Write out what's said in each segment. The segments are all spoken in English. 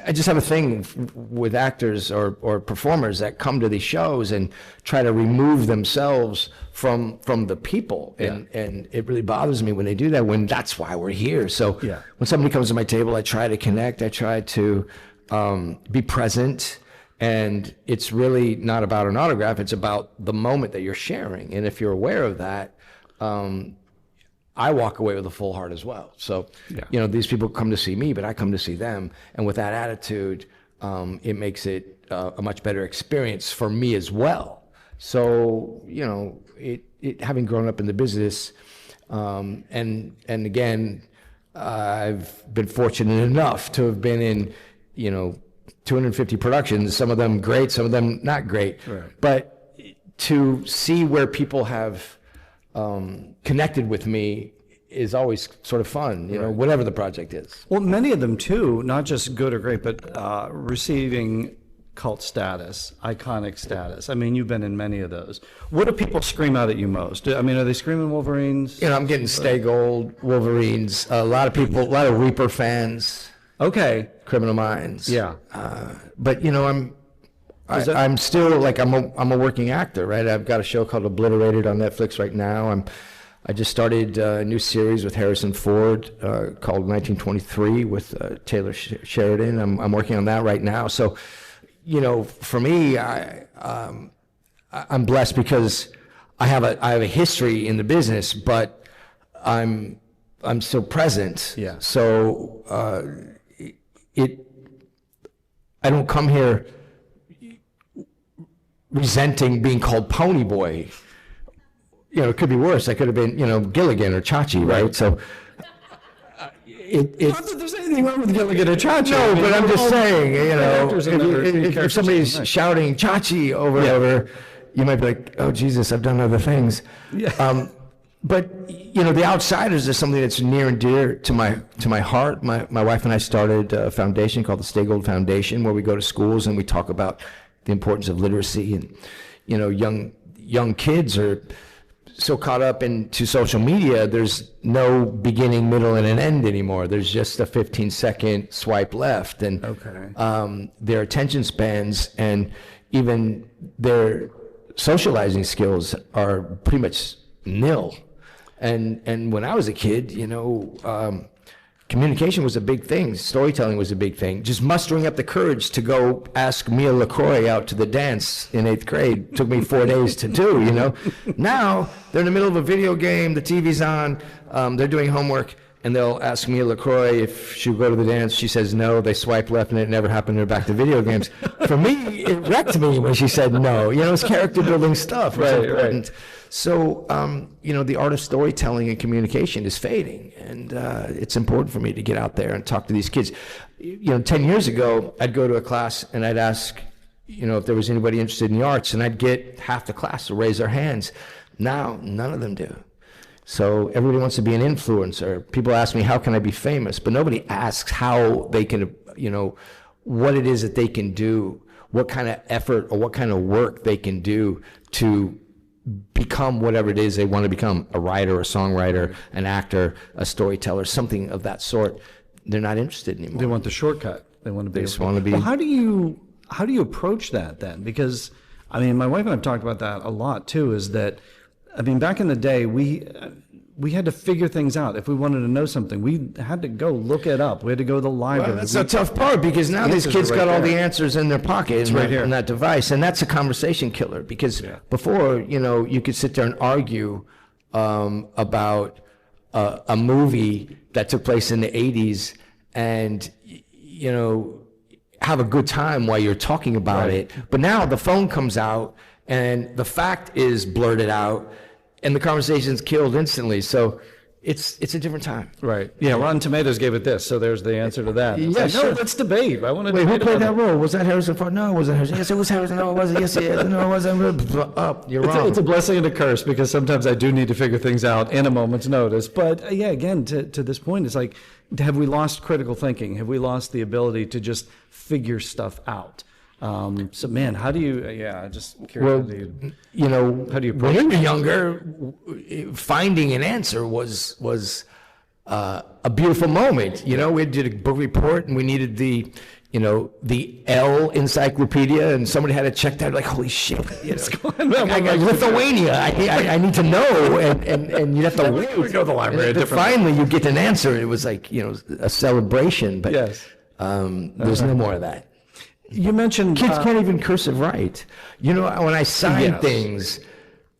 I just have a thing with actors or performers that come to these shows and try to remove themselves from the people. And it really bothers me when they do that, when that's why we're here. So when somebody comes to my table, I try to connect. I try to be present. And it's really not about an autograph. It's about the moment that you're sharing. And if you're aware of that, I walk away with a full heart as well. So, these people come to see me, but I come to see them. And with that attitude, it makes it a much better experience for me as well. So, having grown up in the business, and again, I've been fortunate enough to have been in, 250 productions, some of them great, some of them not great. Right. But to see where people have connected with me is always sort of fun, whatever the project is. Well, many of them too, not just good or great, but receiving cult status, iconic status. I mean, you've been in many of those. What do people scream out at you most? I mean, are they screaming Wolverines? I'm getting Stay Gold, Wolverines, a lot of people, a lot of Reaper fans. Okay. Criminal Minds. Yeah. But I'm still like, I'm a working actor, right? I've got a show called Obliterated on Netflix right now. I just started a new series with Harrison Ford called 1923 with Taylor Sheridan. I'm working on that right now. So, for me, I'm blessed because I have a history in the business, but I'm still present. Yeah. So I don't come here resenting bebeing called Ponyboy. It could be worse. I could have been, Gilligan or Chachi, right? So not that there's anything wrong with Gilligan or Chachi. No, but I'm just saying, if somebody's shouting Chachi over and over, you might be like, oh, Jesus, I've done other things. Yeah. But, the Outsiders is something that's near and dear to my heart. My wife and I started a foundation called the Stay Gold Foundation, where we go to schools and we talk about the importance of literacy. And, young kids are so caught up into social media, there's no beginning, middle, and an end anymore. There's just a 15-second swipe left. And their attention spans and even their socializing skills are pretty much nil. And when I was a kid, communication was a big thing. Storytelling was a big thing. Just mustering up the courage to go ask Mia LaCroix out to the dance in 8th grade took me 4 days to do, Now, they're in the middle of a video game, the TV's on, they're doing homework, and they'll ask Mia LaCroix if she'll go to the dance. She says no. They swipe left, and it never happened. They're back to video games. For me, it wrecked me when she said no. It's character-building stuff. Right. So, the art of storytelling and communication is fading, and it's important for me to get out there and talk to these kids. 10 years ago, I'd go to a class, and I'd ask, if there was anybody interested in the arts, and I'd get half the class to raise their hands. Now, none of them do. So everybody wants to be an influencer. People ask me, how can I be famous? But nobody asks how they can, what it is that they can do, what kind of effort or what kind of work they can do to become whatever it is they want to become, a writer, a songwriter, an actor, a storyteller, something of that sort. They're not interested anymore. They want the shortcut. They want to be. They just want to be. Well, how do you approach that then? Because, my wife and I have talked about that a lot too, is that, back in the day, we had to figure things out. If we wanted to know something, we had to go look it up. We had to go to the library. Well, that's a tough part, because now these kids got all the answers in their pocket in that device, and that's a conversation killer. Because before, you could sit there and argue about a movie that took place in the 80s, and have a good time while you're talking about it. But now the phone comes out, and the fact is blurted out, and the conversation's killed instantly. So it's a different time. Right. Yeah, Rotten Tomatoes gave it this, so there's the answer to that. Yeah, sure. No, let's debate. I want to. Wait, who played that role? Was that Harrison Ford? No, it wasn't Harrison. Yes, it was Harrison. No, it wasn't. Yes, no, it wasn't. You're wrong. It's a blessing and a curse, because sometimes I do need to figure things out in a moment's notice. But again, to this point, it's like, have we lost critical thinking? Have we lost the ability to just figure stuff out? So, man, how do you? Just curious. Well, how do you? When we were younger, finding an answer was a beautiful moment. We did a book report, and we needed the the L encyclopedia, and somebody had to check that, like, holy shit, Lithuania, I need to know, and you'd have to wait. We go to the library. But finally, you get an answer. It was like, a celebration, but Yes. there's no more of that. You mentioned Kids can't even cursive write. When I sign Yes. things,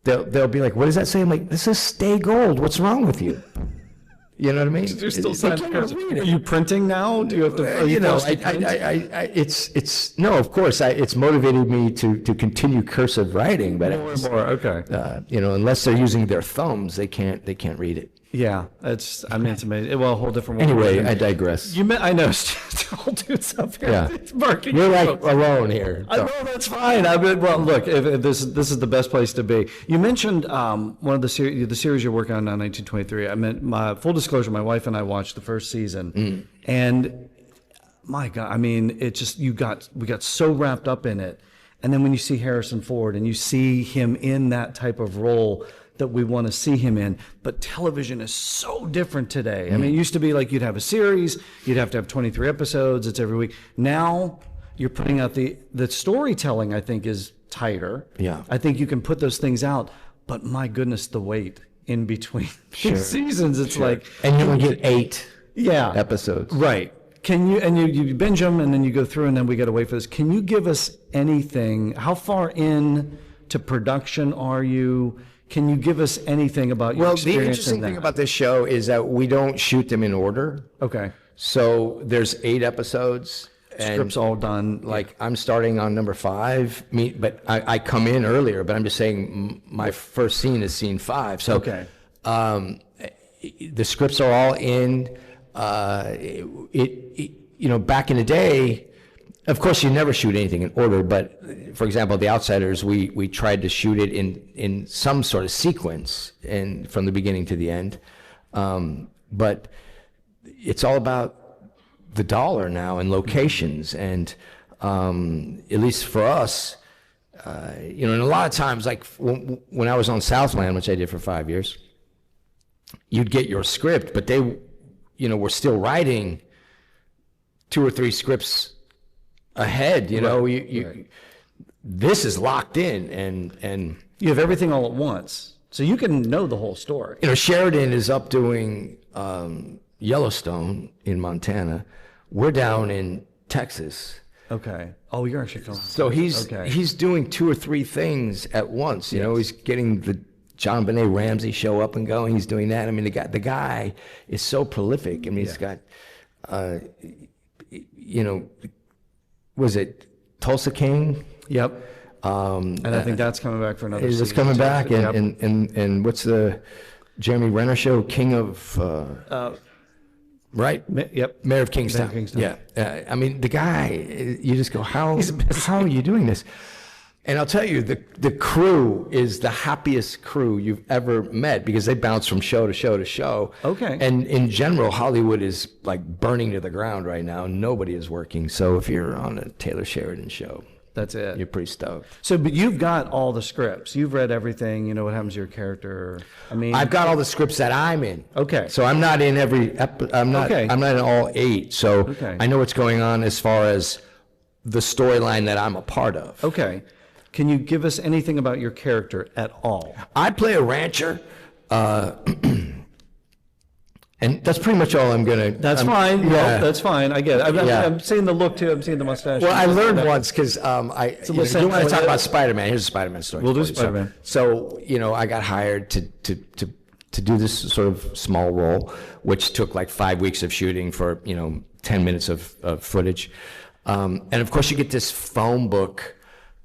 they'll be like, what does that say? I'm like, this is stay gold. What's wrong with you? You know what I mean? You're still They signing can't cursive. read it. Are you printing now? Do you have to? Are you forced to print? It's no, of course, it's motivated me to continue cursive writing, but More and more. Okay. unless they're using their thumbs, they can't read it. Yeah, it's amazing. Well, a whole different world. Anyway, I digress. I know. Whole dude's up here. Yeah. It's barking. You're like alone here. I know, that's fine. Well, look, if this is the best place to be. You mentioned one of the series you're working on now, 1923. I meant, full disclosure, my wife and I watched the first season, and my God, we got so wrapped up in it, and then when you see Harrison Ford and you see him in that type of role that we want to see him in, but television is so different today. It used to be like you'd have a series, you'd have to have 23 episodes, it's every week. Now you're putting out the storytelling, I think, is tighter. Yeah. I think you can put those things out, but my goodness, the wait in between seasons, it's like... And you only get 8 yeah, episodes. Right. Can you, and you binge them and then you go through and then we got to wait for this. Can you give us anything? How far in to production are you? Can you give us anything about your experience? Well, the interesting thing about this show is that we don't shoot them in order. Okay. So there's 8 episodes. And Script's all done. like I'm starting on number 5, but I come in earlier, but I'm just saying my first scene is scene 5. So Okay. The scripts are all in. Back in the day, of course, you never shoot anything in order, but for example, The Outsiders, we tried to shoot it in some sort of sequence and from the beginning to the end. But it's all about the dollar now and locations, and at least for us, and a lot of times, like when I was on Southland, which I did for 5 years, you'd get your script, but they, were still writing 2 or 3 scripts ahead. This is locked in, and You have everything all at once, so you can know the whole story. Sheridan is up doing Yellowstone in Montana. We're down in Texas. Okay. Oh, you're actually filming. So he's doing 2 or 3 things at once. He's getting the John Benet Ramsey show up and going. He's doing that. The guy is so prolific. He's got, was it Tulsa King? Yep. And I think that's coming back for another season. It's coming back, Yep. and what's the Jeremy Renner show? King of right? Yep. Mayor of Kingstown. Yeah. The guy, you just go, how are you doing this? And I'll tell you, the crew is the happiest crew you've ever met because they bounce from show to show to show. Okay. And in general, Hollywood is like burning to the ground right now. Nobody is working. So if you're on a Taylor Sheridan show, that's it. You're pretty stoked. So, but you've got all the scripts. You've read everything. You know what happens to your character. I've got all the scripts that I'm in. Okay. So I'm not in every. I'm not in all 8. So I know what's going on as far as the storyline that I'm a part of. Okay. Can you give us anything about your character at all? I play a rancher. And that's pretty much all I'm gonna. That's fine. Yeah, no, that's fine. I get it. I'm seeing the look too. I'm seeing the mustache. Well, I learned once because you want to talk about Spider-Man. Here's a Spider-Man story. We'll do Spider-Man. So I got hired to do this sort of small role, which took like 5 weeks of shooting for 10 minutes of footage, and of course you get this phone book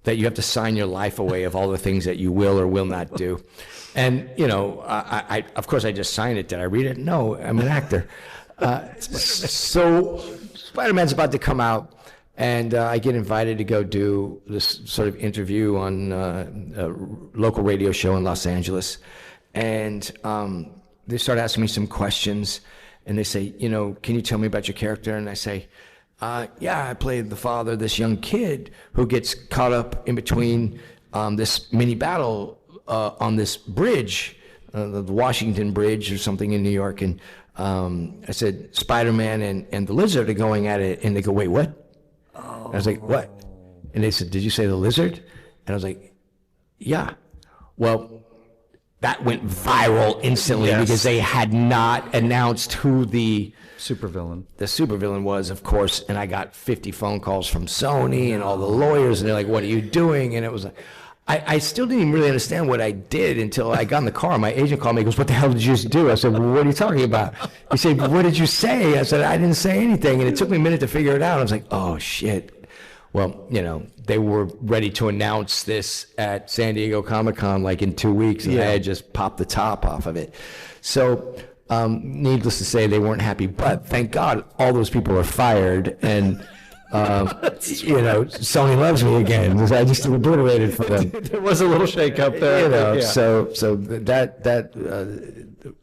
that you have to sign your life away of all the things that you will or will not do. And, I of course I just signed it. Did I read it? No, I'm an actor. So Spider-Man's about to come out, and I get invited to go do this sort of interview on a local radio show in Los Angeles. And they start asking me some questions, and they say, can you tell me about your character? And I say, yeah, I played the father of this young kid who gets caught up in between this mini battle on this bridge, the Washington Bridge or something in New York. And I said, Spider-Man and the Lizard are going at it. And they go, wait, what? I was like, what? And they said, did you say the lizard? And I was like, yeah. Well, that went viral instantly because they had not announced who the supervillain was, of course. And I got 50 phone calls from Sony and all the lawyers, and they're like, what are you doing? And it was like, I still didn't even really understand what I did until I got in the car. My agent called me. He goes, what the hell did you just do? I said, well, what are you talking about? He said, what did you say? I said, I didn't say anything. And it took me a minute to figure it out. I was like, oh, shit. Well, they were ready to announce this at San Diego Comic-Con like in 2 weeks, and I had just popped the top off of it. So, needless to say, they weren't happy. But thank God all those people are fired, and... Sony loves me again. I just obliterated for them. There was a little shake-up there. So that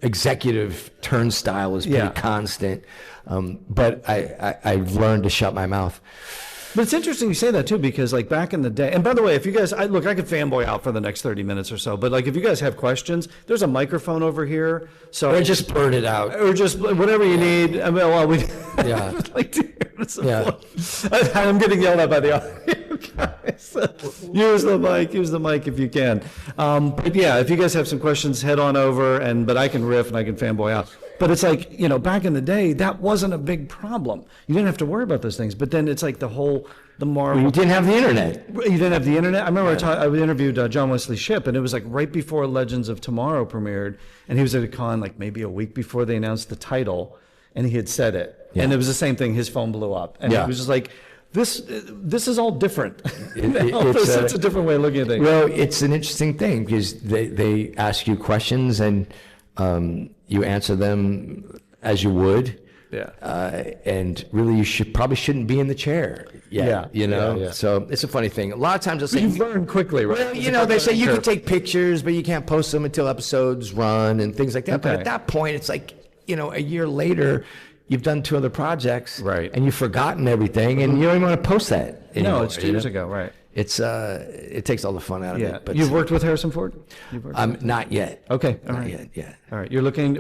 executive turnstile is pretty constant. But I've learned to shut my mouth. But it's interesting you say that too, because like back in the day, and by the way, if you guys, I could fanboy out for the next 30 minutes or so, but like if you guys have questions, there's a microphone over here. So or just blurt it out. Or just whatever you need. I mean, well, I'm getting yelled at by the audio guys. Use the mic if you can. But yeah, if you guys have some questions, head on over, but I can riff and I can fanboy out. But it's like, back in the day, that wasn't a big problem. You didn't have to worry about those things. But then it's like the Marvel. You didn't have the internet. You didn't have the internet? I remember I interviewed John Wesley Shipp, and it was like right before Legends of Tomorrow premiered. And he was at a con like maybe a week before they announced the title, and he had said it. Yeah. And it was the same thing. His phone blew up. And it was just like, this is all different. It's a different way of looking at things. Well, it's an interesting thing because they ask you questions, and you answer them as you would. Yeah. And really, probably shouldn't be in the chair. Yeah. So it's a funny thing. A lot of times they'll say, you learn quickly, right? Well, they say you can take pictures, but you can't post them until episodes run and things like that. Okay. But at that point, it's like, a year later, you've done 2 other projects, right? And you've forgotten everything, and you don't even want to post that anymore. No, it's 2 years ago, right? It takes all the fun out of it. But you've worked with Harrison Ford? Not yet. Okay, not yet. Yeah. All right, you're looking.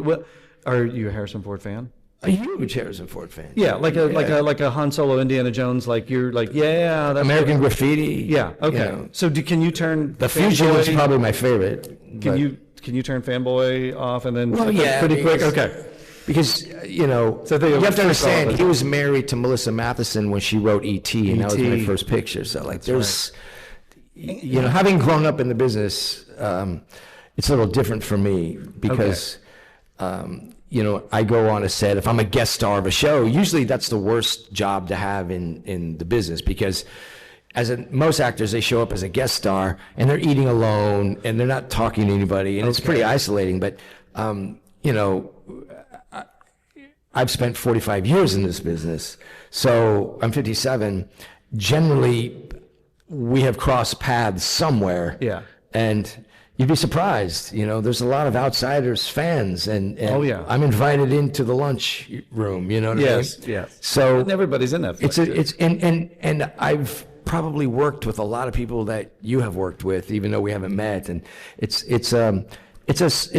Are you a Harrison Ford fan? A huge Harrison Ford fan. Yeah, like a Han Solo, Indiana Jones. Like you're like, that's American Graffiti. Yeah. Okay. So can you turn The Fugitive is probably my favorite. Can you turn fanboy off and then? Well, pretty quick. Okay. Because, you have to understand, he was married to Melissa Matheson when she wrote E.T., and that was my first picture. So, like, there's, having grown up in the business, it's a little different for me because, I go on a set. If I'm a guest star of a show, usually that's the worst job to have in the business because most actors, they show up as a guest star, and they're eating alone, and they're not talking to anybody, and it's pretty isolating. But, I've spent 45 years in this business, so I'm 57. Generally, we have crossed paths somewhere. Yeah. And you'd be surprised. There's a lot of outsiders fans, and I'm invited into the lunch room. You know what I mean? Yes. So and everybody's in that. And I've probably worked with a lot of people that you have worked with, even though we haven't met. And it's a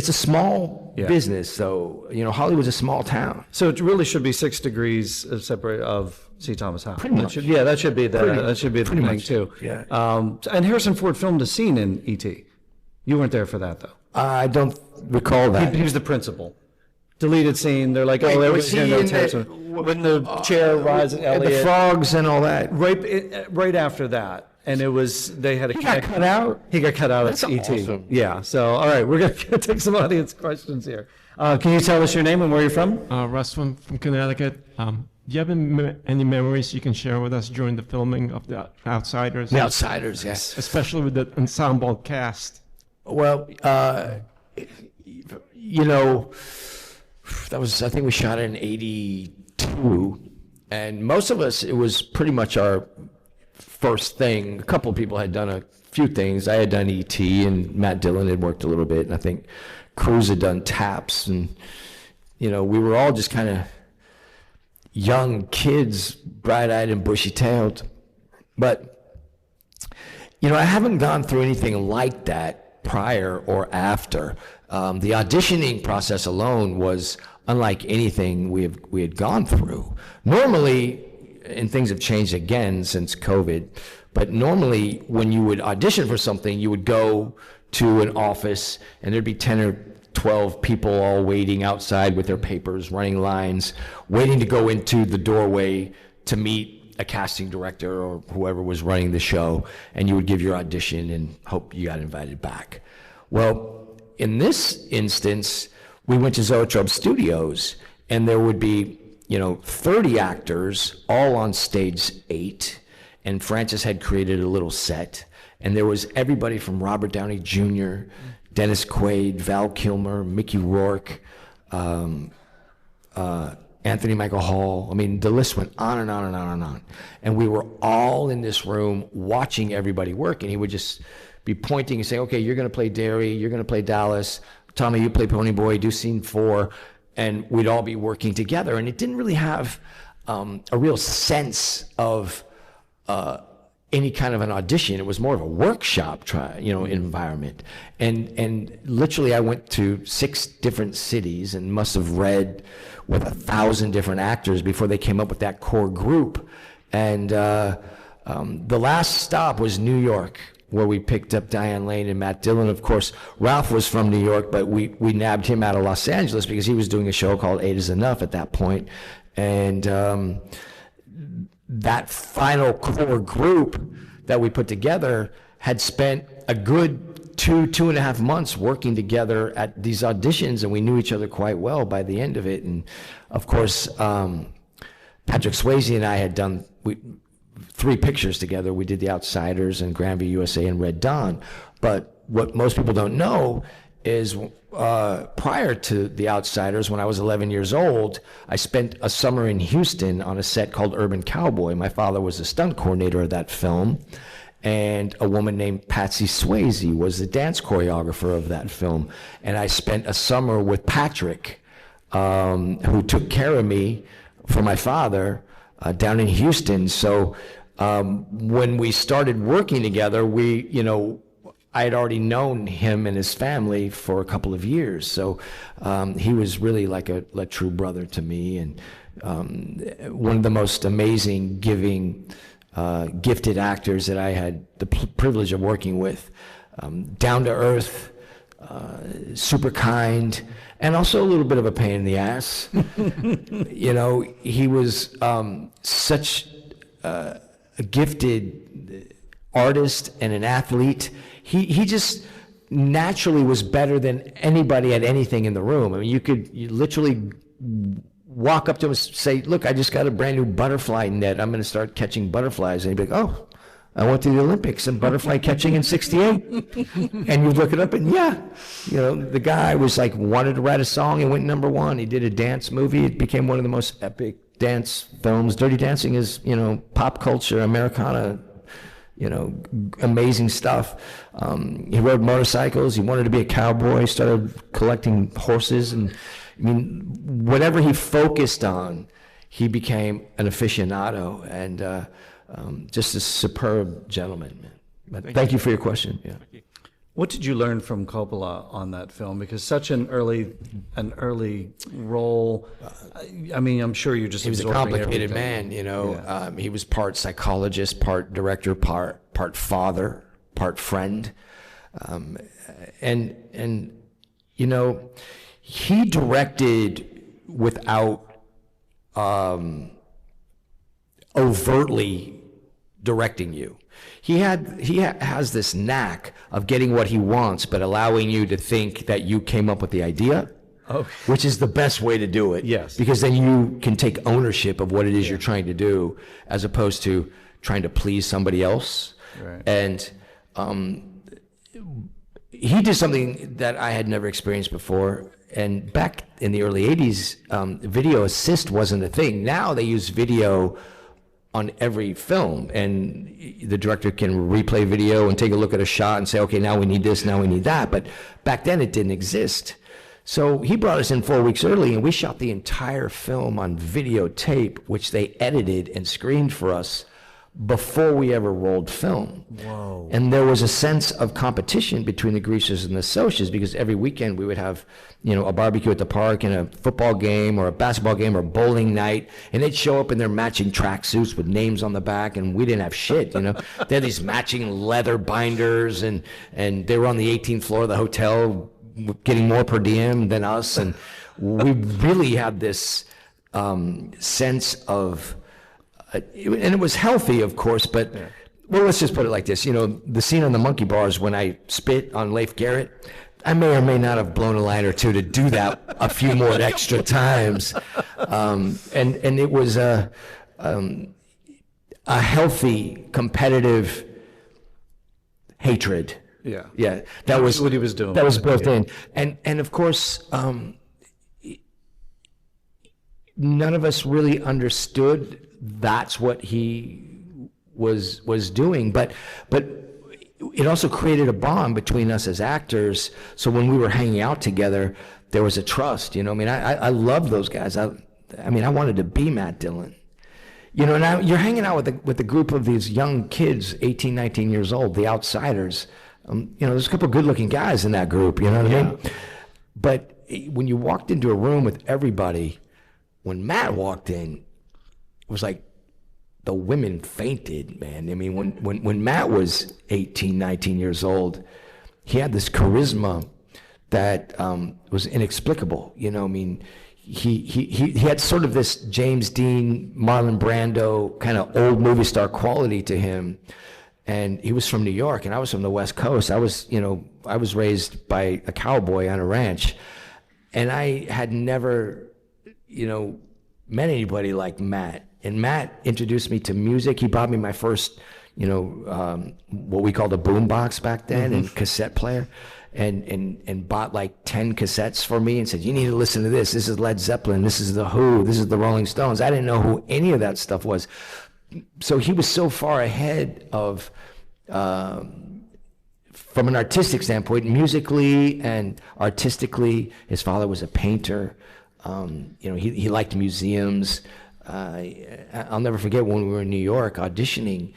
small business, so Hollywood's a small town. So it really should be 6 degrees separate of C. Thomas Howell. Pretty much. That should be the thing too. Yeah. And Harrison Ford filmed a scene in E.T. You weren't there for that though. I don't recall that. He was the principal. Deleted scene. They're like, there was when the chair rises, the frogs and all that. Right after that. And they had He got cut out? He got cut out That's at E.T. awesome. Yeah. So, all right, we're going to take some audience questions here. Can you tell us your name and where you're from? Russ from Connecticut. Do you have any memories you can share with us during the filming of The Outsiders? The Outsiders, yes. Especially with the ensemble cast. Well, that was, I think we shot it in 82. And most of us, it was pretty much our first thing. A couple of people had done a few things. I had done E.T. and Matt Dillon had worked a little bit, and I think Cruz had done Taps, and we were all just kind of young kids, bright-eyed and bushy-tailed. But I haven't gone through anything like that prior or after. The auditioning process alone was unlike anything we had gone through. Normally, and things have changed again since COVID, but normally when you would audition for something, you would go to an office and there'd be 10 or 12 people all waiting outside with their papers, running lines, waiting to go into the doorway to meet a casting director or whoever was running the show, and you would give your audition and hope you got invited back. Well, in this instance, we went to Zoetrope Studios, and there would be, 30 actors all on stage 8, and Francis had created a little set, and there was everybody from Robert Downey Jr., Dennis Quaid, Val Kilmer, Mickey Rourke, Anthony Michael Hall. I mean, the list went on and on and on and on. And we were all in this room watching everybody work, and he would just be pointing and saying, okay, you're going to play Derry, you're going to play Dallas, Tommy, you play Ponyboy, do scene 4, and we'd all be working together. And it didn't really have a real sense of any kind of an audition. It was more of a workshop environment. And literally I went to 6 different cities and must have read with 1,000 different actors before they came up with that core group. And the last stop was New York, where we picked up Diane Lane and Matt Dillon. Of course, Ralph was from New York, but we nabbed him out of Los Angeles because he was doing a show called 8 is Enough at that point. And that final core group that we put together had spent a good 2.5 months working together at these auditions, and we knew each other quite well by the end of it. And of course, Patrick Swayze and I had done 3 pictures together. We did The Outsiders and Grandview USA and Red Dawn. But what most people don't know is prior to The Outsiders, when I was 11 years old, I spent a summer in Houston on a set called Urban Cowboy. My father was the stunt coordinator of that film, and a woman named Patsy Swayze was the dance choreographer of that film. And I spent a summer with Patrick, who took care of me for my father down in Houston. So when we started working together, I had already known him and his family for a couple of years. So he was really like a true brother to me, and one of the most amazing, giving, gifted actors that I had the privilege of working with. Down to earth, super kind, and also a little bit of a pain in the ass. He was such a gifted artist and an athlete. He just naturally was better than anybody at anything in the room. I mean, you literally walk up to him and say, look, I just got a brand new butterfly net. I'm going to start catching butterflies. And he'd be like, oh, I went to the Olympics in butterfly catching in '68. And you look it up and the guy was like, wanted to write a song and went #1. He did a dance movie. It became one of the most epic dance films. Dirty Dancing is, pop culture, Americana, amazing stuff. He rode motorcycles. He wanted to be a cowboy. Started collecting horses, and whatever he focused on, he became an aficionado, and just a superb gentleman. But thank you for your question. Yeah. What did you learn from Coppola on that film? Because such an early role. I'm sure you just. He was a complicated man, Yeah. He was part psychologist, part director, part father, part friend, and he directed without overtly directing you. He has this knack of getting what he wants, but allowing you to think that you came up with the idea, which is the best way to do it. Yes. Because then you can take ownership of what it is you're trying to do, as opposed to trying to please somebody else. Right. And he did something that I had never experienced before. And back in the early 80s, video assist wasn't a thing. Now they use video on every film, and the director can replay video and take a look at a shot and say, okay, now we need this, now we need that. But back then it didn't exist. So he brought us in 4 weeks early, and we shot the entire film on videotape, which they edited and screened for us before we ever rolled film. Whoa. And there was a sense of competition between the greasers and the socias, because every weekend we would have, a barbecue at the park and a football game or a basketball game or bowling night, and they'd show up in their matching tracksuits with names on the back, and we didn't have shit, They had these matching leather binders, and they were on the 18th floor of the hotel getting more per diem than us, and we really had this sense of, and it was healthy, of course, but, well, let's just put it like this. The scene on the monkey bars when I spit on Leif Garrett, I may or may not have blown a line or two to do that a few more extra times. And it was a healthy, competitive hatred. Yeah. Yeah. That was what he was doing. That was built in. And of course, none of us really understood that's what he was doing, but it also created a bond between us as actors. So when we were hanging out together, there was a trust. I love those guys. I wanted to be Matt Dillon. Now you're hanging out with a group of these young kids, 18, 19 years old, the outsiders. There's a couple of good-looking guys in that group. You know what I mean? But when you walked into a room with everybody, when Matt walked in, it was like the women fainted, man. When Matt was 18, 19 years old, he had this charisma that was inexplicable. He had sort of this James Dean, Marlon Brando kind of old movie star quality to him. And he was from New York, and I was from the West Coast. I was raised by a cowboy on a ranch, and I had never, met anybody like Matt. And Matt introduced me to music. He bought me my first, what we called a boom box back then, and cassette player, and bought like 10 cassettes for me and said, you need to listen to this. This is Led Zeppelin. This is The Who. This is the Rolling Stones. I didn't know who any of that stuff was. So he was so far ahead of, from an artistic standpoint, musically and artistically. His father was a painter. He liked museums. I'll never forget when we were in New York auditioning.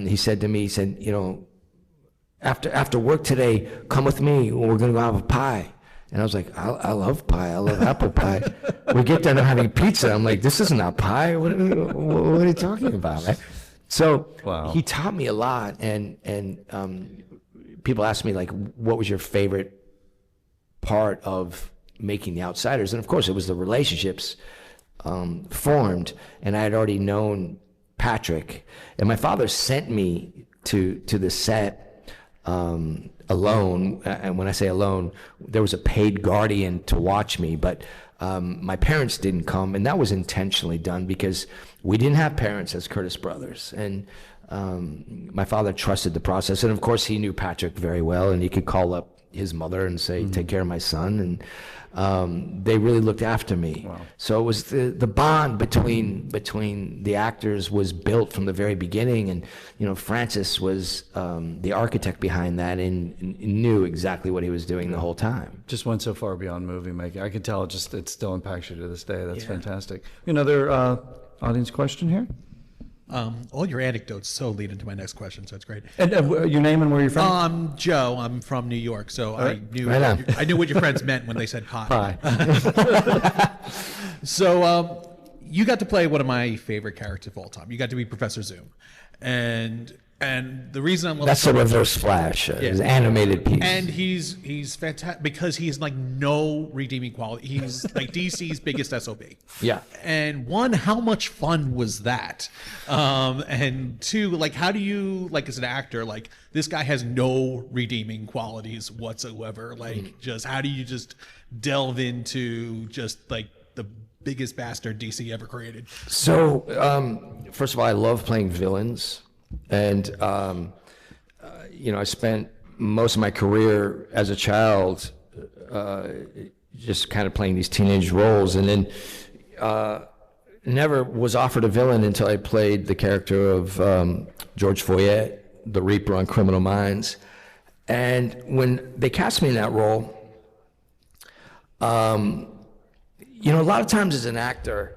He said to me, after work today, come with me. We're going to go have a pie. And I was like, I love pie. I love apple pie. We get done having pizza. I'm like, this isn't a pie. What are you talking about, right? So He taught me a lot. And people ask me, like, what was your favorite part of making The Outsiders? And of course, it was the relationships formed. And I had already known Patrick. And my father sent me to the set alone, and when I say alone, there was a paid guardian to watch me, but my parents didn't come, and that was intentionally done because we didn't have parents as Curtis brothers, and my father trusted the process, and of course he knew Patrick very well, and he could call up his mother and say, take care of my son, and they really looked after me. Wow. So it was the bond between the actors was built from the very beginning, and Francis was the architect behind that and knew exactly what he was doing the whole time. Just went so far beyond movie making. I could tell it still impacts you to this day. That's fantastic. Another audience question here? All your anecdotes so lead into my next question, so it's great. And your name and where you're from? I'm Joe. I'm from New York, so I knew what your friends meant when they said pie. So you got to play one of my favorite characters of all time. You got to be Professor Zoom, and the reason I'm that's a Reverse Flash, his animated piece, and he's fantastic because he's like no redeeming quality. He's like DC's biggest SOB. Yeah. And one, how much fun was that? And two, like, how do you, like, as an actor, like, this guy has no redeeming qualities whatsoever. Like, just how do you just delve into just like the biggest bastard DC ever created? So, first of all, I love playing villains. And, I spent most of my career as a child just kind of playing these teenage roles. And then never was offered a villain until I played the character of George Foyet, the Reaper on Criminal Minds. And when they cast me in that role, a lot of times as an actor,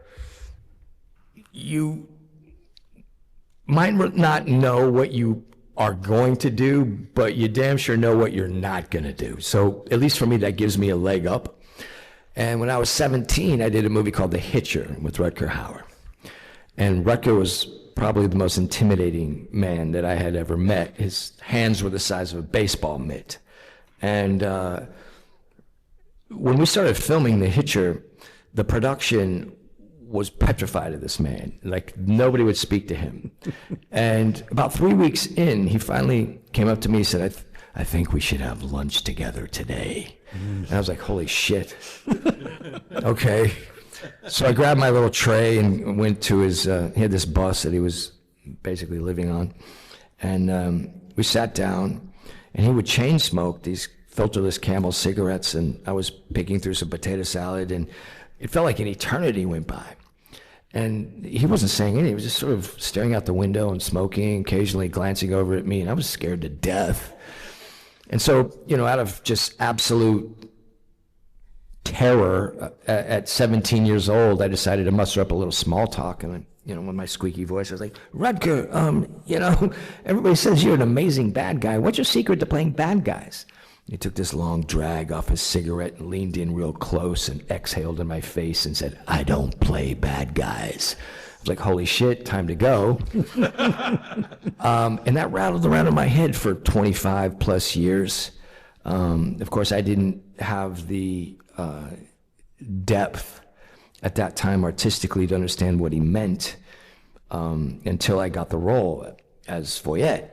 might not know what you are going to do, but you damn sure know what you're not going to do. So at least for me, that gives me a leg up. And when I was 17, I did a movie called The Hitcher with Rutger Hauer. And Rutger was probably the most intimidating man that I had ever met. His hands were the size of a baseball mitt. And when we started filming The Hitcher, the production was petrified of this man. Like, nobody would speak to him. And about 3 weeks in, he finally came up to me and said, I think we should have lunch together today. And I was like, holy shit. Okay. So I grabbed my little tray and went to his, he had this bus that he was basically living on. And we sat down, and he would chain smoke these filterless Camel cigarettes, and I was picking through some potato salad, and it felt like an eternity went by. And he wasn't saying anything. He was just sort of staring out the window and smoking, occasionally glancing over at me, and I was scared to death. And so, you know, out of just absolute terror, at 17 years old, I decided to muster up a little small talk, and I, you know, with my squeaky voice, I was like, Rutger, you know, everybody says you're an amazing bad guy. What's your secret to playing bad guys? He took this long drag off his cigarette and leaned in real close and exhaled in my face and said, I don't play bad guys. I was like, holy shit, time to go. And that rattled around in my head for 25 plus years. Of course, I didn't have the depth at that time artistically to understand what he meant until I got the role as Foyette.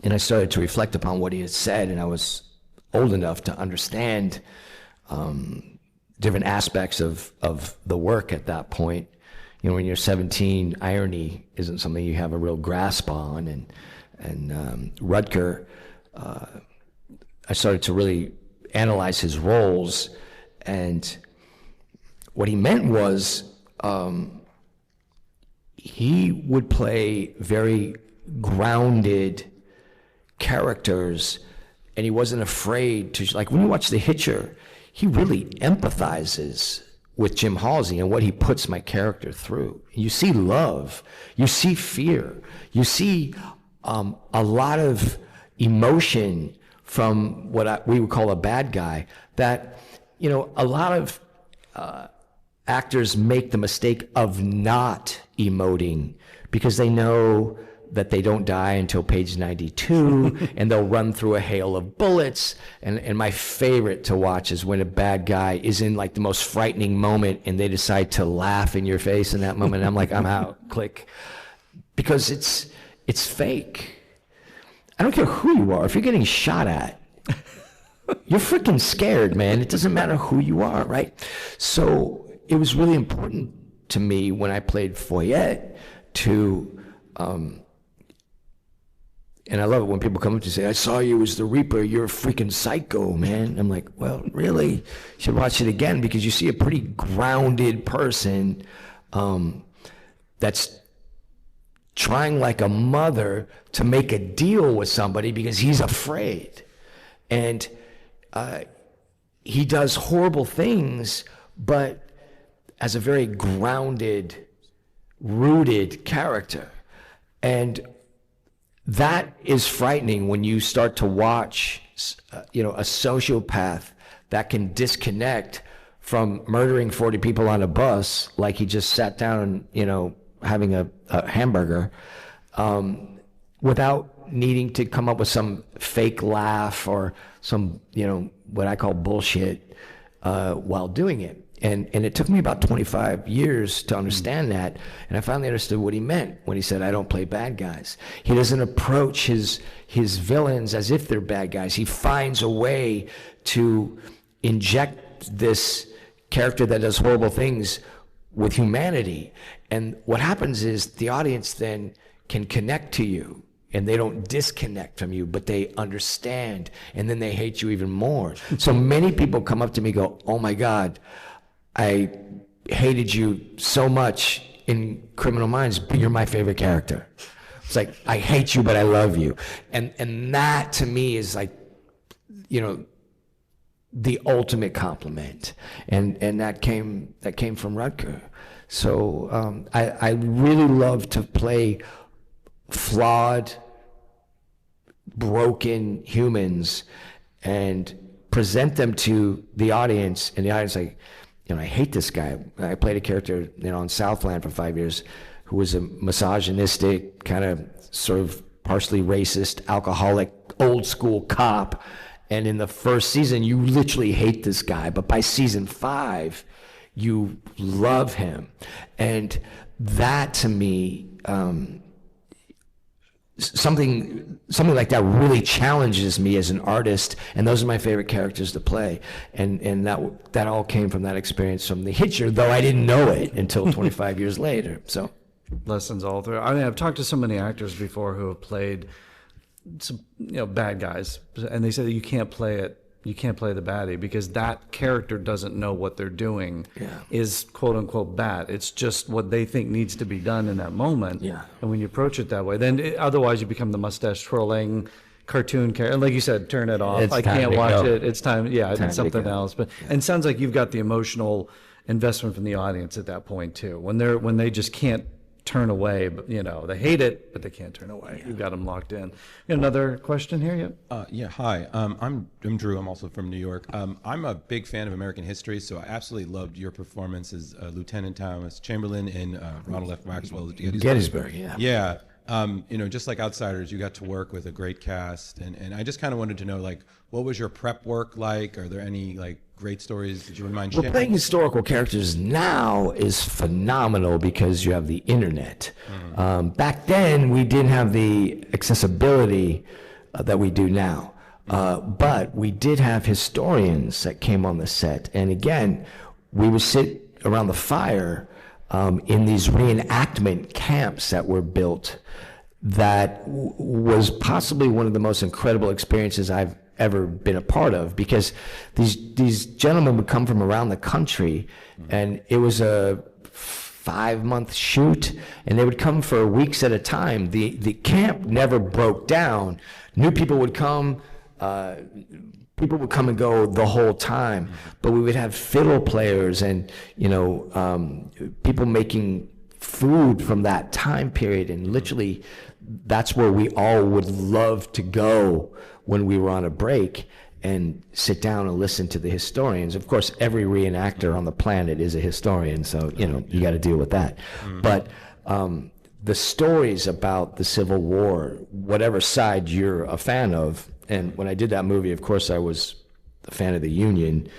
And I started to reflect upon what he had said, and I was old enough to understand different aspects of the work at that point. You know, when you're 17, irony isn't something you have a real grasp on. And Rutger, I started to really analyze his roles, and what he meant was he would play very grounded characters, and he wasn't afraid to, like, when you watch The Hitcher, he really empathizes with Jim Halsey and what he puts my character through. You see love, you see fear, you see a lot of emotion from what we would call a bad guy, that, you know, a lot of actors make the mistake of not emoting because they know that they don't die until page 92, and they'll run through a hail of bullets. And my favorite to watch is when a bad guy is in like the most frightening moment and they decide to laugh in your face in that moment. And I'm like, I'm out, click. Because it's fake. I don't care who you are. If you're getting shot at, you're freaking scared, man. It doesn't matter who you are, right? So it was really important to me when I played Foyette to, and I love it when people come up to say, I saw you as the Reaper, you're a freaking psycho, man. I'm like, well, really? You should watch it again, because you see a pretty grounded person that's trying like a mother to make a deal with somebody because he's afraid. And he does horrible things, but as a very grounded, rooted character. And that is frightening when you start to watch, you know, a sociopath that can disconnect from murdering 40 people on a bus, like he just sat down, you know, having a hamburger, without needing to come up with some fake laugh or some, you know, what I call bullshit, while doing it. And it took me about 25 years to understand that, and I finally understood what he meant when he said, I don't play bad guys. He doesn't approach his villains as if they're bad guys. He finds a way to inject this character that does horrible things with humanity. And what happens is the audience then can connect to you, and they don't disconnect from you, but they understand, and then they hate you even more. So many people come up to me and go, oh my God, I hated you so much in Criminal Minds, but you're my favorite character. It's like, I hate you, but I love you. And that to me is like, you know, the ultimate compliment. And that came from Rutger. So I really love to play flawed, broken humans and present them to the audience, and the audience like, I hate this guy. I played a character, on Southland for 5 years who was a misogynistic, kind of sort of partially racist, alcoholic, old school cop. And in the first season, you literally hate this guy. But by season 5, you love him. And that to me, something like that really challenges me as an artist, and those are my favorite characters to play, and that all came from that experience from The Hitcher, though I didn't know it until 25 years later. So lessons all through. I mean, I've talked to so many actors before who have played some, bad guys, and they say that you can't play the baddie because that character doesn't know what they're doing is quote unquote bad. It's just what they think needs to be done in that moment. Yeah. And when you approach it that way, then otherwise you become the mustache twirling cartoon character. And like you said, turn it off. I can't watch it. It's time. Yeah, it's something else. But and it sounds like you've got the emotional investment from the audience at that point too. When they just can't turn away, but they hate it, but they can't turn away. You've got them locked in. You got another question here? Yep. Hi. I'm Drew. I'm also from New York. I'm a big fan of American history, so I absolutely loved your performance as Lieutenant Thomas Chamberlain in Ronald F. Maxwell's Gettysburg. Yeah. Just like Outsiders, you got to work with a great cast, and I just kind of wanted to know, what was your prep work like? Are there any great stories that you wouldn't mind sharing? Well, playing historical characters now is phenomenal because you have the internet. Back then, we didn't have the accessibility that we do now. But we did have historians that came on the set. And again, we would sit around the fire in these reenactment camps that were built that was possibly one of the most incredible experiences I've ever been a part of, because these gentlemen would come from around the country, and it was a 5-month shoot, and they would come for weeks at a time. The camp never broke down. New people would come, people would come and go the whole time, but we would have fiddle players and people making food from that time period, and literally that's where we all would love to go when we were on a break and sit down and listen to the historians. Of course, every reenactor on the planet is a historian, so you got to deal with that. But the stories about the Civil War, whatever side you're a fan of, and when I did that movie, of course, I was a fan of the Union.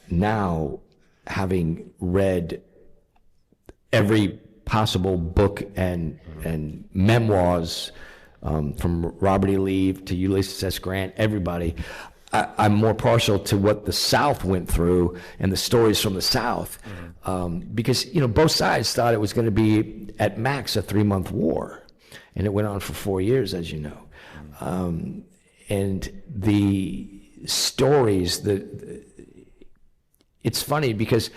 Now, having read every possible book and memoirs from Robert E. Lee to Ulysses S. Grant, everybody, I'm more partial to what the South went through and the stories from the South, because both sides thought it was going to be at max a 3-month war, and it went on for 4 years, as you know. And the stories, it's funny because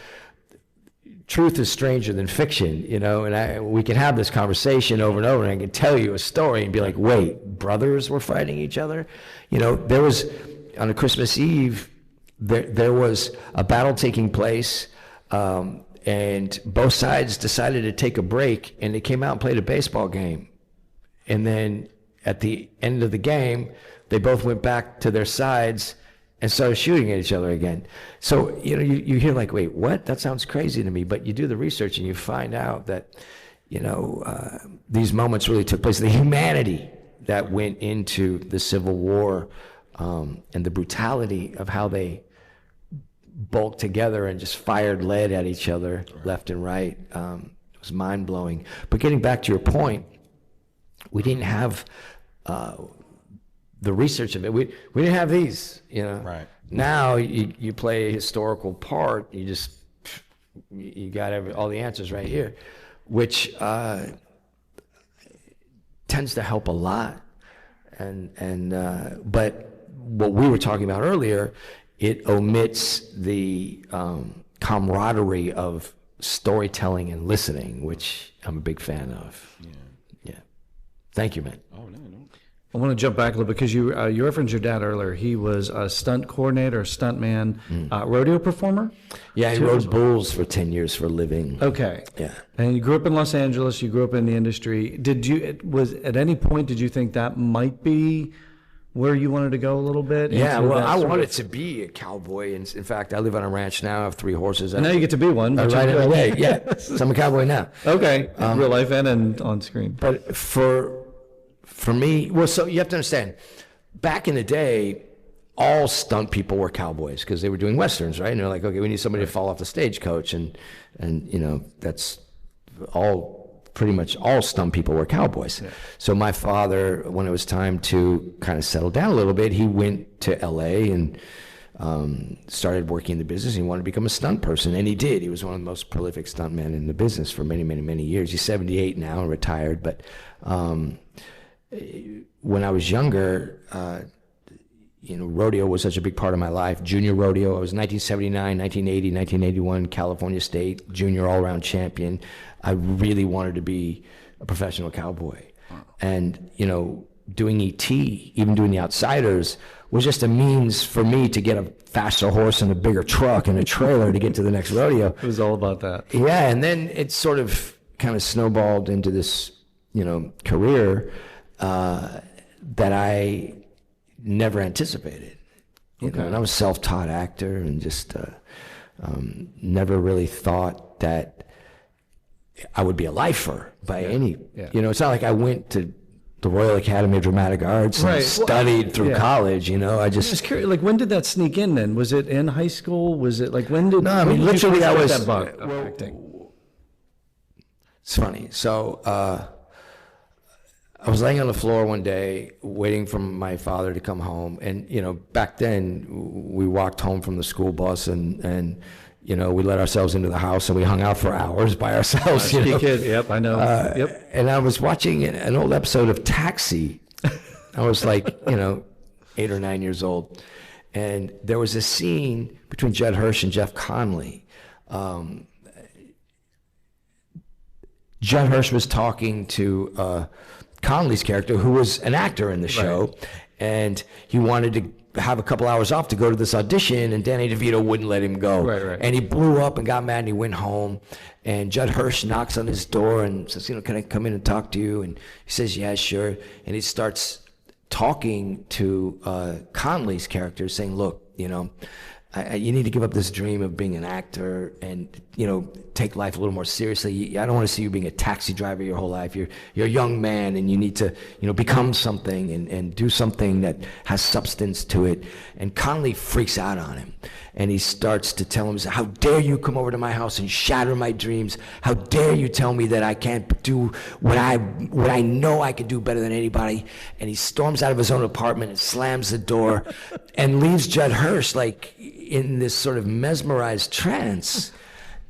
truth is stranger than fiction, and we can have this conversation over and over, and I can tell you a story and be like, wait, brothers were fighting each other? There was, on a Christmas Eve, there was a battle taking place, and both sides decided to take a break, and they came out and played a baseball game. And then at the end of the game, they both went back to their sides and started shooting at each other again. So, you hear like, wait, what? That sounds crazy to me. But you do the research and you find out that, these moments really took place. The humanity that went into the Civil War, and the brutality of how they bulked together and just fired lead at each other left and right, was mind-blowing. But getting back to your point, we didn't have the research of it. We didn't have these, Right. Now you play a historical part. You got all the answers right here, which tends to help a lot. But what we were talking about earlier, it omits the camaraderie of storytelling and listening, which I'm a big fan of. Yeah. Thank you, man. Oh, no. I want to jump back a little bit because you referenced your dad earlier. He was a stunt coordinator, stuntman, rodeo performer. Yeah, he rode bulls for 10 years for a living. Okay. Yeah. And you grew up in Los Angeles. You grew up in the industry. At any point did you think that might be where you wanted to go a little bit? Yeah, into well, that I sort of- wanted to be a cowboy. And in fact, I live on a ranch now. I have 3 horses. And now you get to be one. I which ride is every good. day. Yeah, so I'm a cowboy now. Okay, in real life and on screen. But for me, well, so you have to understand, back in the day, all stunt people were cowboys because they were doing westerns, right? And they're like, okay, we need somebody to fall off the stagecoach, and that's all. Pretty much all stunt people were cowboys. Yeah. So my father, when it was time to kind of settle down a little bit, he went to L.A. and started working in the business. He wanted to become a stunt person, and he did. He was one of the most prolific stuntmen in the business for many, many, many years. He's 78 now and retired, but when I was younger, rodeo was such a big part of my life. Junior rodeo, I was 1979, 1980, 1981 California State junior all-around champion. I really wanted to be a professional cowboy. And, doing ET, even doing The Outsiders, was just a means for me to get a faster horse and a bigger truck and a trailer to get to the next rodeo. It was all about that. Yeah, and then it sort of kind of snowballed into this, career that I never anticipated. And I was a self-taught actor and just never really thought that I would be a lifer by any. Yeah. It's not like I went to the Royal Academy of Dramatic Arts and studied through college. I just curious, like, when did that sneak in then? Was it in high school? Was it like, when did? No, I when mean, did you literally, first I get was. that bug of acting? It's funny. So I was laying on the floor one day waiting for my father to come home. And, back then we walked home from the school bus and we let ourselves into the house and we hung out for hours by ourselves. Kid. Yep, I know. Yep. And I was watching an old episode of Taxi. I was like, 8 or 9 years old. And there was a scene between Judd Hirsch and Jeff Conley. Judd Hirsch was talking to Conley's character, who was an actor in the show, and he wanted to have a couple hours off to go to this audition, and Danny DeVito wouldn't let him go. Right. And he blew up and got mad, and he went home. And Judd Hirsch knocks on his door and says, can I come in and talk to you? And he says, yeah, sure. And he starts talking to Conley's character, saying, look, you need to give up this dream of being an actor and, take life a little more seriously. I don't want to see you being a taxi driver your whole life. You're a young man and you need to, become something and do something that has substance to it. And Conley freaks out on him. And he starts to tell him, how dare you come over to my house and shatter my dreams? How dare you tell me that I can't do what I know I can do better than anybody? And he storms out of his own apartment and slams the door and leaves Judd Hirsch like in this sort of mesmerized trance.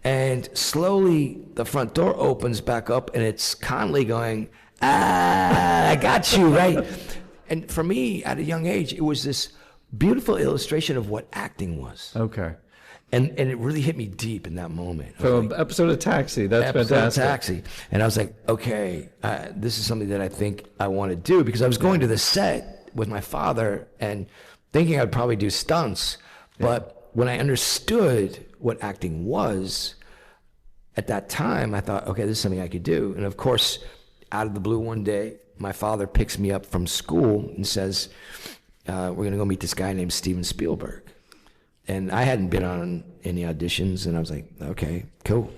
And slowly the front door opens back up and it's Conley going, I got you, right? And for me, at a young age, it was this beautiful illustration of what acting was. Okay. And it really hit me deep in that moment. So episode of Taxi, that's episode fantastic. of Taxi. And I was like, okay, this is something that I think I want to do, because I was going to the set with my father and thinking I'd probably do stunts. But when I understood what acting was, at that time, I thought, okay, this is something I could do. And of course, out of the blue one day, my father picks me up from school and says, we're going to go meet this guy named Steven Spielberg. And I hadn't been on any auditions, and I was like, okay, cool.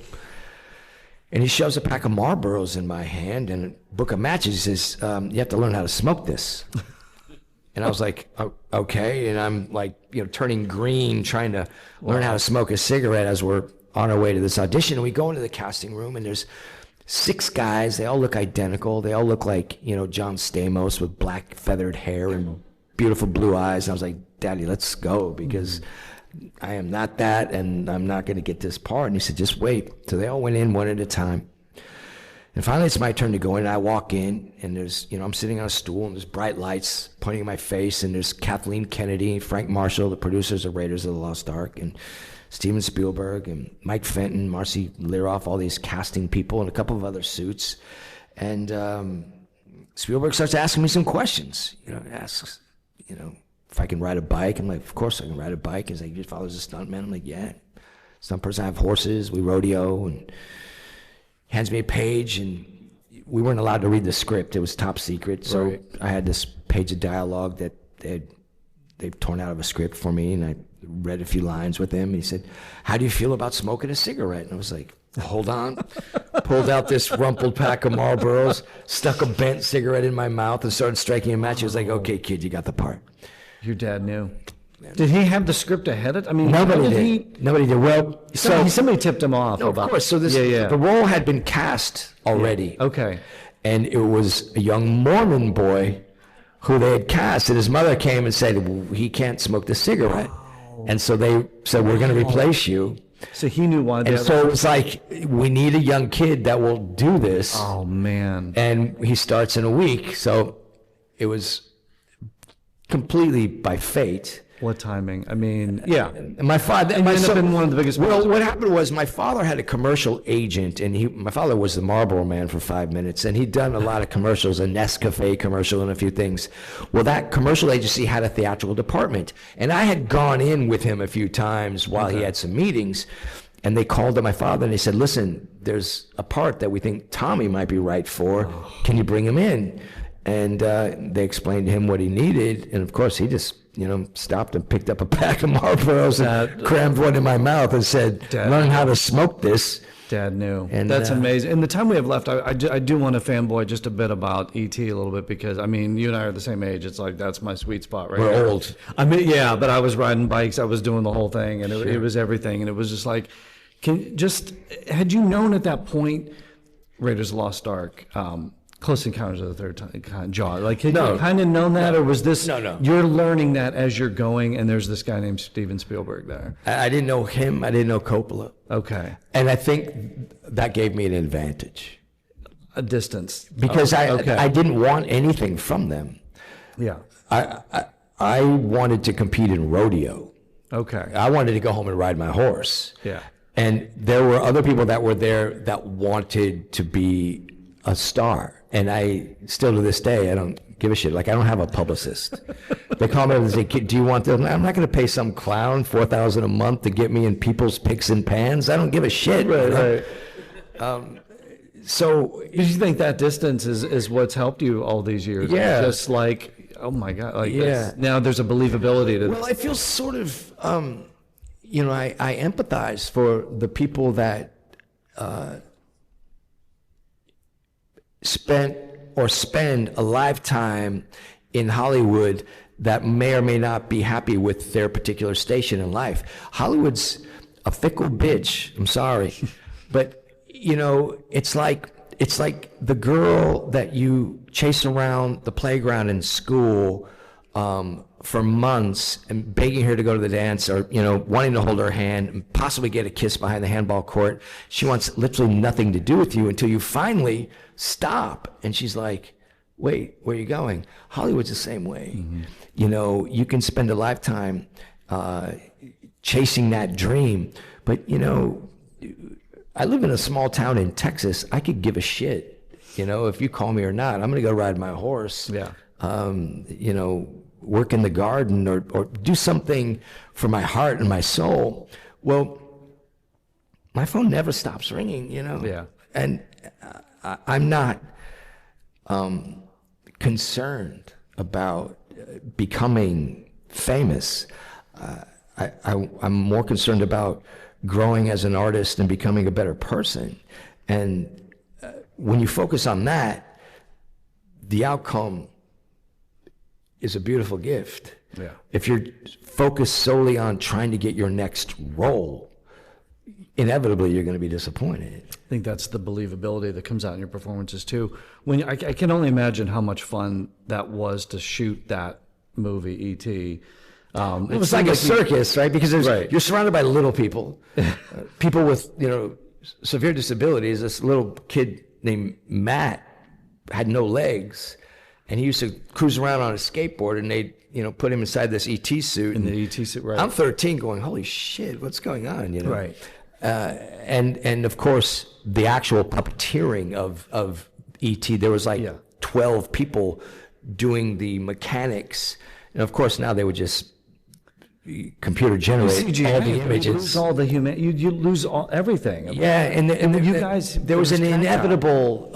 And he shoves a pack of Marlboros in my hand and a book of matches. He says, you have to learn how to smoke this. And I was like, okay. And I'm like, turning green, trying to learn how to smoke a cigarette as we're on our way to this audition. And we go into the casting room, and there's 6 guys. They all look identical. They all look like, John Stamos with black feathered hair and beautiful blue eyes. And I was like, Daddy, let's go, because I am not that, and I'm not going to get this part. And he said, just wait. So they all went in one at a time. And finally, it's my turn to go in, and I walk in, and there's, I'm sitting on a stool, and there's bright lights pointing at my face, and there's Kathleen Kennedy, Frank Marshall, the producers of Raiders of the Lost Ark, and Steven Spielberg, and Mike Fenton, Marcy Liroff, all these casting people, and a couple of other suits. And Spielberg starts asking me some questions. Asks, if I can ride a bike. I'm like, of course I can ride a bike. He's like, your father's a stuntman? I'm like, yeah. Stunt person, I have horses, we rodeo, and hands me a page, and we weren't allowed to read the script. It was top secret. So Right. I had this page of dialogue that they've torn out of a script for me, and I read a few lines with him, and he said, how do you feel about smoking a cigarette? And I was like, hold on. Pulled out this rumpled pack of Marlboros, stuck a bent cigarette in my mouth, and started striking a match. He was like, okay, kid, you got the part. Your dad knew. Did he have the script ahead of? I mean, Nobody how did. Nobody did. Well, Somebody tipped him off. no, of about, course. So this, yeah. the role had been cast already. Okay. And it was a young Mormon boy who they had cast, and his mother came and said, well, he can't smoke the cigarette. And so they said, we're going to replace you. So he knew why. And so it was like, we need a young kid that will do this. Oh man. And he starts in a week. So it was completely by fate. What timing? I mean, yeah. And my father, And you ended up in one of the biggest Well, movies. what happened was my father had a commercial agent, and my father was the Marlboro Man for 5 minutes, and he'd done a lot of commercials, a Nescafe commercial and a few things. Well, that commercial agency had a theatrical department, and I had gone in with him a few times while he had some meetings, and they called to my father and they said, listen, there's a part that we think Tommy might be right for. Can you bring him in? And they explained to him what he needed, and of course he just stopped and picked up a pack of Marlboros and crammed one in my mouth and said, learn how to smoke this. Dad knew. And, that's amazing. In the time we have left, I do want to fanboy just a bit about E.T. a little bit, because, I mean, you and I are the same age. It's like, that's my sweet spot right We're there. old. I mean, yeah, but I was riding bikes. I was doing the whole thing, and it was everything. And it was just like, had you known at that point, Raiders of the Lost Ark, Close Encounters of the Third Kind, Jaw, like, had you kind of known that, or was this, No. you're learning that as you're going, and there's this guy named Steven Spielberg there? I didn't know him. I didn't know Coppola. Okay. And I think that gave me an advantage A distance. because okay. I didn't want anything from them. Yeah. I wanted to compete in rodeo. Okay. I wanted to go home and ride my horse. Yeah. And there were other people that were there that wanted to be a star. And I still to this day, I don't give a shit. Like, I don't have a publicist. They call me up and say, do you want this? I'm not going to pay some clown $4,000 a month to get me in people's picks and pans. I don't give a shit. Right. So, Do you think that distance is what's helped you all these years? Yeah. Just like, oh my God. Like, Yeah. now there's a believability to well, I feel sort of, I empathize for the people that spend a lifetime in Hollywood that may or may not be happy with their particular station in life. Hollywood's a fickle bitch. I'm sorry, but it's like the girl that you chase around the playground in school for months and begging her to go to the dance, or wanting to hold her hand and possibly get a kiss behind the handball court. She wants literally nothing to do with you until you finally stop, and she's like, wait, where are you going? Hollywood's the same way. Mm-hmm. You can spend a lifetime chasing that dream, but I live in a small town in Texas. I could give a shit if you call me or not. I'm gonna go ride my horse. Yeah. Work in the garden or do something for my heart and my soul. Well, my phone never stops ringing, Yeah. And I'm not concerned about becoming famous. I'm more concerned about growing as an artist and becoming a better person. And when you focus on that, the outcome is a beautiful gift. Yeah. If you're focused solely on trying to get your next role, inevitably you're going to be disappointed. I think that's the believability that comes out in your performances too. When I can only imagine how much fun that was to shoot that movie, E.T. It was like a circus, right? Because you're surrounded by little people, people with severe disabilities. This little kid named Matt had no legs, and he used to cruise around on a skateboard, and they'd put him inside this ET suit. In the E.T. suit, right? I'm 13, going, holy shit, what's going on? Right. And of course the actual puppeteering of E.T. There was like 12 people doing the mechanics. And of course, now they would just computer generate all the images. You lose all the human. You lose everything. Yeah, and you guys, there was an inevitable.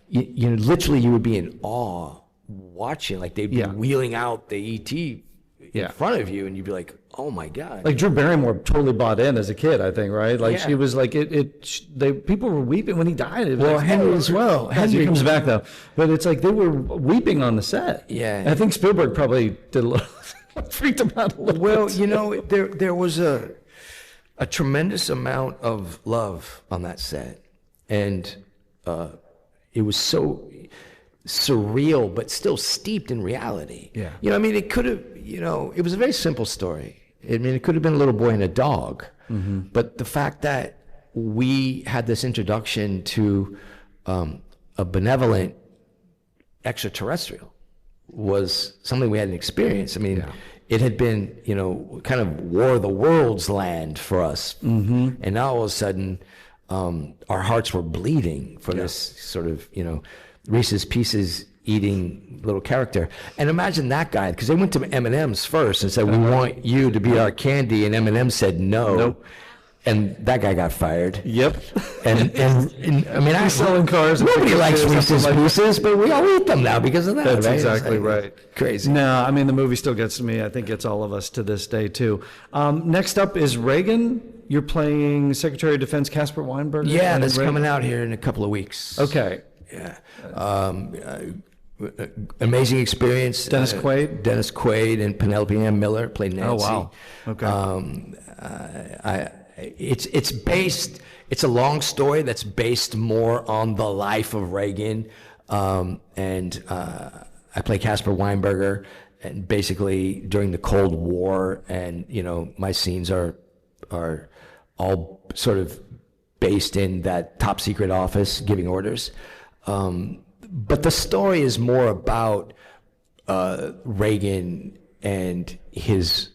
Literally, you would be in awe watching, like they'd be wheeling out the ET in front of you, and you'd be like, "Oh my god!" Like Drew Barrymore totally bought in as a kid, I think, right? Like she was like people were weeping when he died. It was Well, like, Henry as well. Henry comes back though, but it's like they were weeping on the set. Yeah. And I think Spielberg probably did a little freaked him out a little. Well, bit. there was a tremendous amount of love on that set, and it was so surreal, but still steeped in reality. Yeah. I mean, it could have, it was a very simple story. I mean, it could have been a little boy and a dog, but the fact that we had this introduction to a benevolent extraterrestrial was something we hadn't experienced. I mean, it had been, kind of War of the Worlds land for us. And now all of a sudden, our hearts were bleeding for this sort of, Reese's Pieces eating little character. And imagine that guy, because they went to M&M's first and said, we want you to be our candy. And M&M said no. Nope. And that guy got fired. Yep. And I mean, he's selling cars. Nobody likes Reese's Pieces, but we all eat them now because of that. That's right? exactly right. Crazy. No, I mean, the movie still gets to me. I think it's all of us to this day, too. Next up is Reagan. You're playing Secretary of Defense Casper Weinberger. Yeah, that's coming out here in a couple of weeks. Okay. Yeah. Amazing experience. Dennis Quaid? Dennis Quaid and Penelope Ann Miller played Nancy. Oh, wow. Okay. It's a long story that's based more on the life of Reagan. And I play Casper Weinberger, and basically during the Cold War, and, my scenes are all sort of based in that top secret office giving orders. But the story is more about Reagan and his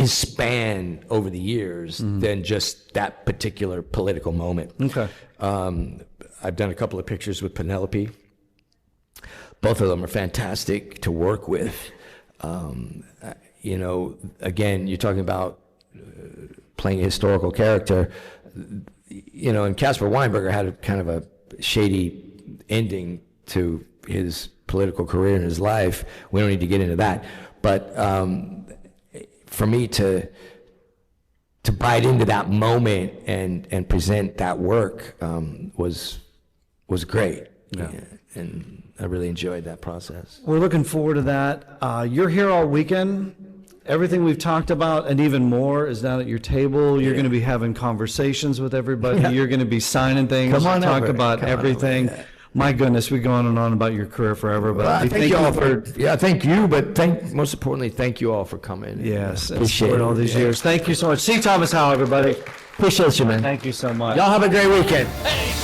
span over the years than just that particular political moment. Okay. I've done a couple of pictures with Penelope. Both of them are fantastic to work with. Again, you're talking about playing a historical character. And Casper Weinberger had a kind of a shady ending to his political career and his life. We don't need to get into that. But for me to bite into that moment and present that work was great. Yeah. And I really enjoyed that process. We're looking forward to that. You're here all weekend. Everything we've talked about and even more is down at your table. You're going to be having conversations with everybody. Yeah. You're going to be signing things, talk about everything. My goodness, we go on and on about your career forever. But thank you all thank you. But most importantly, thank you all for coming. Yes, appreciate it all these years. Thank you so much. C. Thomas Howell, everybody. Appreciate you, man. Thank you so much. Y'all have a great weekend. Hey.